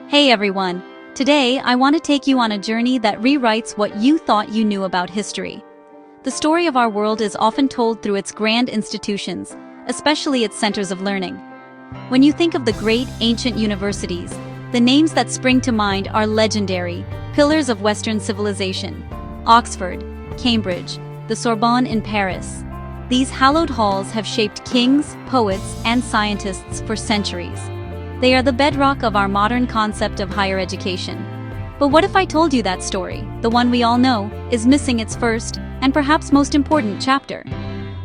Hey everyone! Today I want to take you on a journey that rewrites what you thought you knew about history. The story of our world is often told through its grand institutions, especially its centers of learning. When you think of the great ancient universities, the names that spring to mind are legendary, pillars of Western civilization: Oxford, Cambridge, the Sorbonne in Paris. These hallowed halls have shaped kings, poets, and scientists for centuries. They are the bedrock of our modern concept of higher education. But what if I told you that story, the one we all know, is missing its first, and perhaps most important chapter?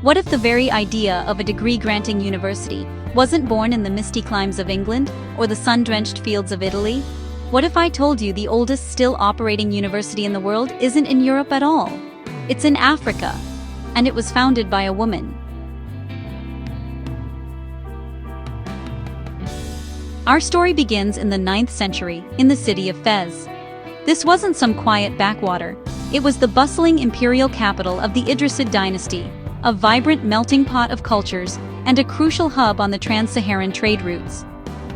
What if the very idea of a degree-granting university wasn't born in the misty climes of England or the sun-drenched fields of Italy? What if I told you the oldest still operating university in the world isn't in Europe at all? It's in Africa, and it was founded by a woman. Our story begins in the 9th century, in the city of Fez. This wasn't some quiet backwater. It was the bustling imperial capital of the Idrisid dynasty, a vibrant melting pot of cultures, and a crucial hub on the trans-Saharan trade routes.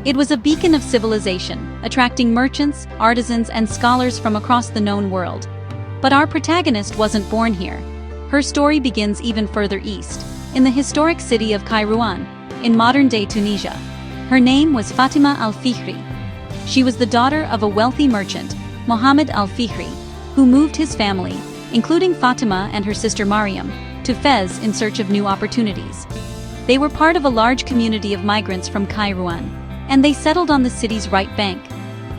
It was a beacon of civilization, attracting merchants, artisans, and scholars from across the known world. But our protagonist wasn't born here. Her story begins even further east, in the historic city of Kairouan, in modern-day Tunisia. Her name was Fatima al-Fihri. She was the daughter of a wealthy merchant, Mohammed al-Fihri, who moved his family, including Fatima and her sister Mariam, to Fez in search of new opportunities. They were part of a large community of migrants from Kairouan, and they settled on the city's right bank.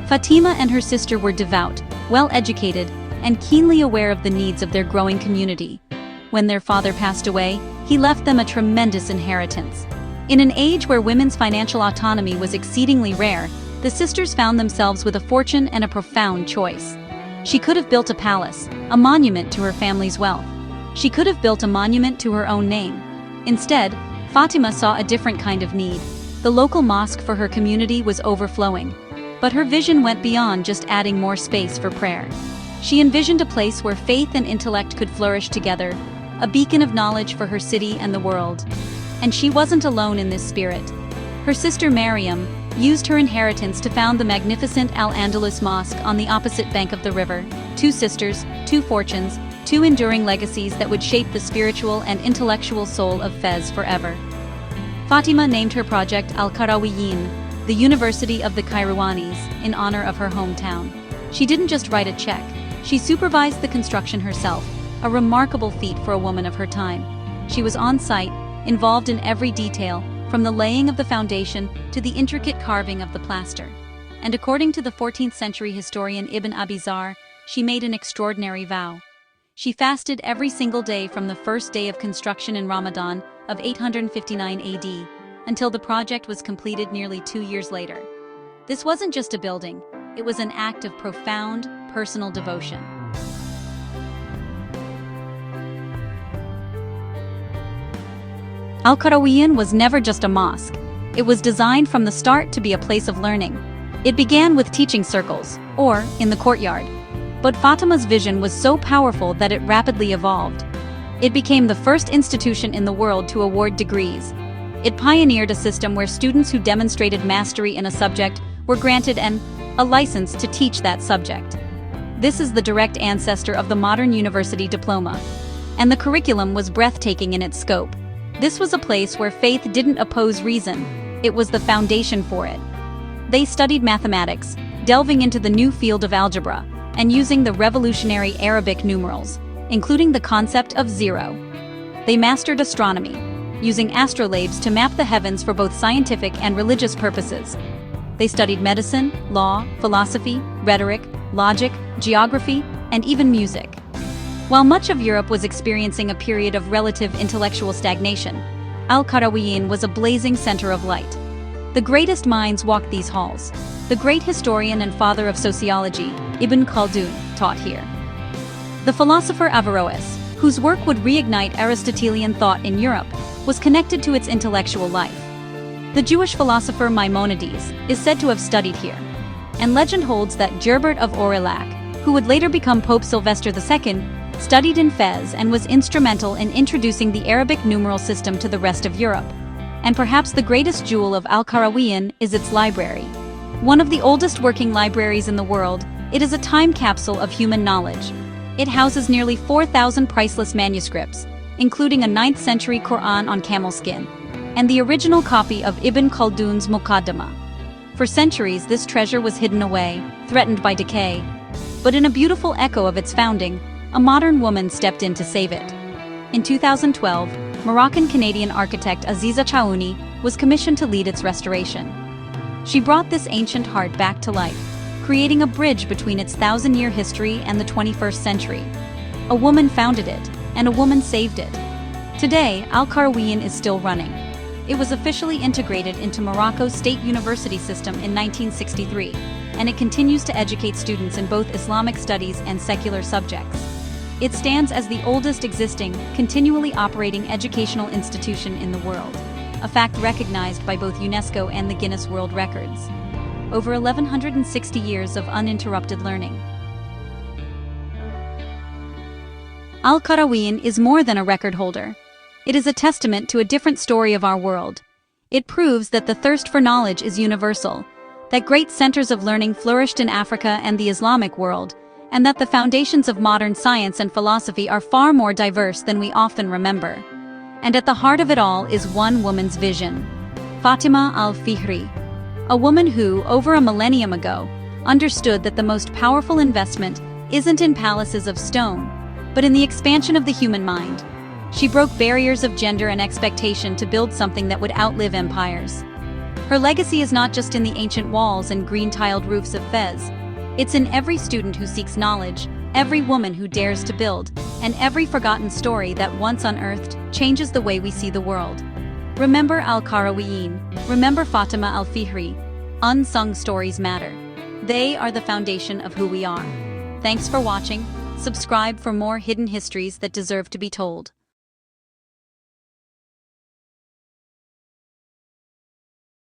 Fatima and her sister were devout, well-educated, and keenly aware of the needs of their growing community. When their father passed away, he left them a tremendous inheritance. In an age where women's financial autonomy was exceedingly rare, the sisters found themselves with a fortune and a profound choice. She could have built a palace, a monument to her family's wealth. She could have built a monument to her own name. Instead, Fatima saw a different kind of need. The local mosque for her community was overflowing. But her vision went beyond just adding more space for prayer. She envisioned a place where faith and intellect could flourish together, a beacon of knowledge for her city and the world. And she wasn't alone in this spirit. Her sister Mariam used her inheritance to found the magnificent Al-Andalus Mosque on the opposite bank of the river. Two sisters, two fortunes, two enduring legacies that would shape the spiritual and intellectual soul of Fez forever. Fatima named her project Al-Qarawiyyin, the University of the Kairouanis, in honor of her hometown. She didn't just write a check. She supervised the construction herself, a remarkable feat for a woman of her time. She was on site, involved in every detail, from the laying of the foundation to the intricate carving of the plaster. And according to the 14th century historian Ibn Abizar, she made an extraordinary vow. She fasted every single day from the first day of construction in Ramadan of 859 AD, until the project was completed nearly 2 years later. This wasn't just a building, it was an act of profound, personal devotion. Al-Qarawiyyin was never just a mosque. It was designed from the start to be a place of learning. It began with teaching circles, or in the courtyard. But Fatima's vision was so powerful that it rapidly evolved. It became the first institution in the world to award degrees. It pioneered a system where students who demonstrated mastery in a subject were granted a license to teach that subject. This is the direct ancestor of the modern university diploma. And the curriculum was breathtaking in its scope. This was a place where faith didn't oppose reason, it was the foundation for it. They studied mathematics, delving into the new field of algebra, and using the revolutionary Arabic numerals, including the concept of zero. They mastered astronomy, using astrolabes to map the heavens for both scientific and religious purposes. They studied medicine, law, philosophy, rhetoric, logic, geography, and even music. While much of Europe was experiencing a period of relative intellectual stagnation, Al-Qarawiyyin was a blazing center of light. The greatest minds walked these halls. The great historian and father of sociology, Ibn Khaldun, taught here. The philosopher Averroes, whose work would reignite Aristotelian thought in Europe, was connected to its intellectual life. The Jewish philosopher Maimonides is said to have studied here. And legend holds that Gerbert of Aurillac, who would later become Pope Sylvester II, studied in Fez and was instrumental in introducing the Arabic numeral system to the rest of Europe. And perhaps the greatest jewel of Al-Qarawiyyin is its library. One of the oldest working libraries in the world, it is a time capsule of human knowledge. It houses nearly 4,000 priceless manuscripts, including a 9th century Quran on camel skin, and the original copy of Ibn Khaldun's Muqaddimah. For centuries, this treasure was hidden away, threatened by decay. But in a beautiful echo of its founding, a modern woman stepped in to save it. In 2012, Moroccan-Canadian architect Aziza Chaouni was commissioned to lead its restoration. She brought this ancient heart back to life, creating a bridge between its 1,000-year history and the 21st century. A woman founded it, and a woman saved it. Today, Al-Qarawiyyin is still running. It was officially integrated into Morocco's state university system in 1963, and it continues to educate students in both Islamic studies and secular subjects. It stands as the oldest existing, continually operating educational institution in the world, a fact recognized by both UNESCO and the Guinness World Records. Over 1,160 years of uninterrupted learning. Al-Qarawiyyin is more than a record holder. It is a testament to a different story of our world. It proves that the thirst for knowledge is universal, that great centers of learning flourished in Africa and the Islamic world, and that the foundations of modern science and philosophy are far more diverse than we often remember. And at the heart of it all is one woman's vision, Fatima al-Fihri, a woman who, over a millennium ago, understood that the most powerful investment isn't in palaces of stone, but in the expansion of the human mind. She broke barriers of gender and expectation to build something that would outlive empires. Her legacy is not just in the ancient walls and green-tiled roofs of Fez. It's in every student who seeks knowledge, every woman who dares to build, and every forgotten story that, once unearthed, changes the way we see the world. Remember Al-Qarawiyyin. Remember Fatima al-Fihri. Unsung stories matter. They are the foundation of who we are. Thanks for watching. Subscribe for more hidden histories that deserve to be told.